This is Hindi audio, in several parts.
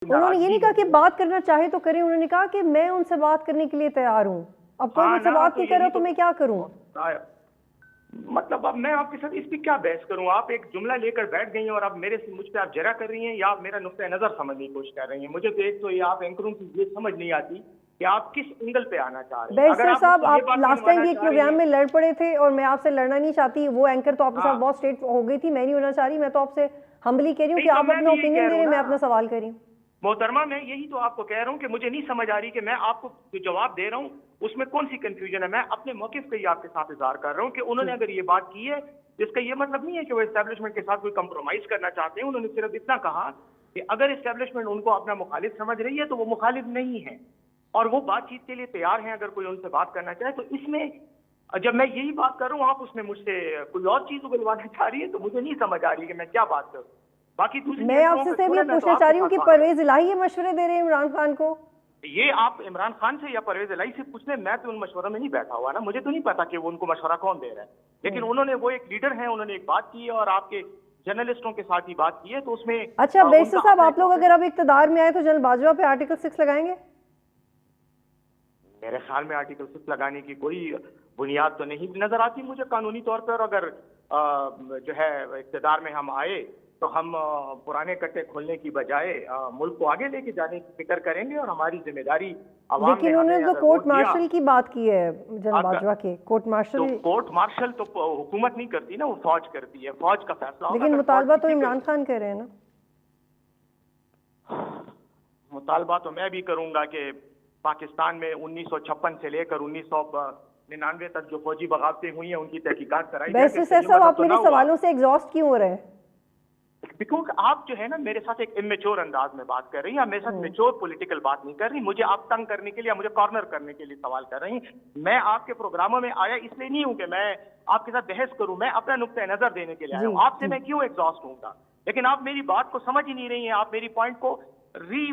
उन्होंने ये नहीं कहा कि बात करना चाहे तो करें, उन्होंने कहा कि मैं उनसे बात करने के लिए तैयार हूँ। अब कोई मुझसे बात नहीं कर रहा तो मैं क्या करूँ? मतलब अब मैं आपके साथ इस पे क्या बहस करूं? आप एक जुमला लेकर बैठ गई हैं और अब मुझ पे आप जरा कर रही हैं या आप मेरा नुक्ता नजर समझने की कोशिश कर रही हैं। मुझे तो एक तो ये आप एंकरों की ये समझ नहीं आती कि आप किस एंगल पे आना चाह रहे हैं। बैरिस्टर साहब, आप लास्ट टाइम भी एक प्रोग्राम में लड़ पड़े थे और मैं आपसे लड़ना नहीं चाहती। वो एंकर तो आपके साथ बहुत स्ट्रेट हो गई थी, मैं नहीं होना चाह रही। मैं तो आपसे हम्बली कह रही हूँ कि आप अपना ओपिनियन दे रहे हैं, मैं अपना सवाल कर रही हूँ। मोहतरमा, मैं यही तो आपको कह रहा हूँ कि मुझे नहीं समझ आ रही कि मैं आपको जो जवाब दे रहा हूँ उसमें कौन सी कंफ्यूजन है। मैं अपने मौकिफ का ही आपके साथ इजहार कर रहा हूँ कि उन्होंने अगर ये बात की है, इसका ये मतलब नहीं है कि वो एस्टेब्लिशमेंट के साथ कोई कंप्रोमाइज करना चाहते हैं। उन्होंने सिर्फ इतना कहा कि अगर एस्टेब्लिशमेंट उनको अपना मुखालिफ समझ रही है तो वो मुखालिफ नहीं है और वो बातचीत के लिए तैयार हैं अगर कोई उनसे बात करना चाहे। तो इसमें जब मैं यही बात कर रहा हूँ, आप उसमें मुझसे कोई और चीज उगलवाना चाह रही है, तो मुझे नहीं समझ आ रही कि मैं क्या बात करूँ। बाकी मैं आपसे सिर्फ ये पूछना चाह रही हूँ कि परवेज इलाही ये मशवरे दे रहे हैं इमरान खान को। ये आप इमरान खान से या परवेज इलाही से पूछ लें, मैं तो उन मशवरों में नहीं बैठा हुआ ना, मुझे तो नहीं पता कि वो उनको मशवरा कौन दे रहा है। लेकिन उन्होंने, वो एक लीडर हैं, उन्होंने एक बात की है और आपके जर्नलिस्टों के साथ ही बात की है, तो उसमें अच्छा बैरिस्टर साहब, आप लोग अगर अब इक्तदार में आए तो जनरल बाजवा पे आर्टिकल 6 लगाएंगे? मेरे ख्याल में आर्टिकल 6 लगाने की कोई बुनियाद तो नहीं नजर आती मुझे कानूनी तौर पर। अगर जो है इक्तदार में हम आए तो हम पुराने कट्टे खोलने की बजाय मुल्क को आगे लेके जाने की फिक्र करेंगे और हमारी जिम्मेदारी। लेकिन उन्होंने तो कोर्ट मार्शल की बात की है जनरल बाजवा के। कोर्ट मार्शल तो हुकूमत नहीं करती ना, वो फौज करती है, फौज का फैसला। लेकिन मुतालबा तो इमरान खान कह रहे हैं ना। मुतालबा तो मैं भी करूंगा कि पाकिस्तान में 1956 से लेकर 1999 तक जो फौजी बगावतें हुई हैं उनकी तहकीकात कराई जाए। बैरिस्टर साहब, आप मेरे सवालों से एग्जॉस्ट क्यों हो रहे हैं? बिकॉज आप जो है ना मेरे साथ एक इमेच्योर अंदाज में बात कर रही हैं, मेरे साथ मेच्योर पॉलिटिकल बात नहीं कर रही। मुझे आप तंग करने के लिए, मुझे कॉर्नर करने के लिए सवाल कर रही हैं। मैं आपके प्रोग्रामों में आया इसलिए नहीं हूं कि मैं आपके साथ बहस करूं, मैं अपना नुक्ता नजर देने के लिए आया हूं। आपसे मैं क्यों एग्जॉस्ट हूंगा? लेकिन आप मेरी बात को समझ ही नहीं रही हैं। आप मेरी पॉइंट को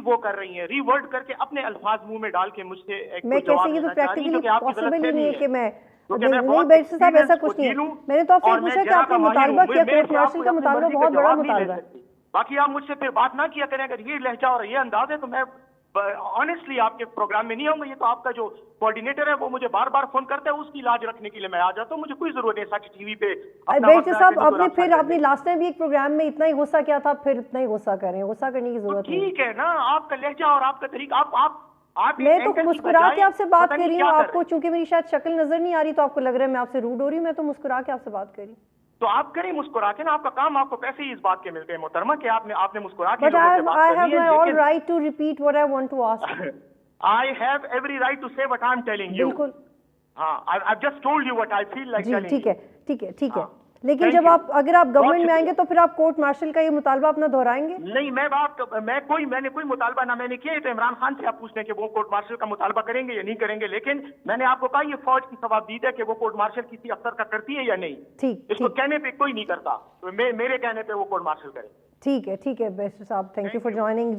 वो कर रही हैं, रीवर्ड करके अपने अल्फाज मुंह में डाल के मुझसे एक जवाब देना चाह रही हैं, जो कि आपकी गलतफहमी नहीं है। नहीं बैरिस्टर साहब, ऐसा कुछ नहीं है। मैंने तो आपसे पूछा कि आपने मुतालबा किया, कोर्ट मार्शल का मुतालबा बहुत बड़ा मुतालबा है। बाकी आप मुझसे फिर बात ना किया करें। अगर ये लहजा और ये अंदाज है तो मैं ऑनेस्टली आपके प्रोग्राम में नहीं आऊंगा। ये तो आपका जो कोऑर्डिनेटर है वो मुझे बार बार फोन करता है, उसकी लाज रखने के लिए मैं आ जाता हूँ। मुझे कोई जरूरत नहीं सच टीवी पे। बैरिस्टर साहब, आपने लास्ट टाइम भी एक प्रोग्राम में इतना ही गुस्सा किया था, फिर इतना ही गुस्सा करें। गुस्सा करने की जरूरत नहीं। ठीक है ना, आपका लहजा और आपका तरीका। आप मैं तो मुस्कुरा के आपसे बात कर रही हूँ। आपको चूंकि मेरी शायद शक्ल नजर नहीं आ रही तो आपको लग रहा है मैं आपसे रूड हो रही हूँ। मैं तो मुस्कुरा के आपसे बात कर रही हूँ। तो आप करें मुस्कुरा के ना, आपका काम, आपको पैसे ही इस बात के मिलते हैं मोहतरमा कि आपने मुस्कुरा के लोगों से बात करनी है। But I have my all right to repeat what I want to ask. I have every right to say what I'm telling you. बिल्कुल। हाँ, I've just told you what I feel like telling you. ठीक है। लेकिन जब अगर आप गवर्नमेंट में आएंगे तो फिर आप कोर्ट मार्शल का ये मुतालबा अपना दोहराएंगे? नहीं, मैंने कोई मुतालबा ना मैंने किया। तो इमरान खान से आप पूछने कि वो कोर्ट मार्शल का मुतालबा करेंगे या नहीं करेंगे। लेकिन मैंने आपको कहा ये फौज की सवाबदीद है कि वो कोर्ट मार्शल किसी अफसर का करती है या नहीं। इसको कहने पे कोई नहीं करता, तो मेरे कहने पे वो कोर्ट मार्शल करे। ठीक है बैरिस्टर साहब, थैंक यू फॉर ज्वाइनिंग।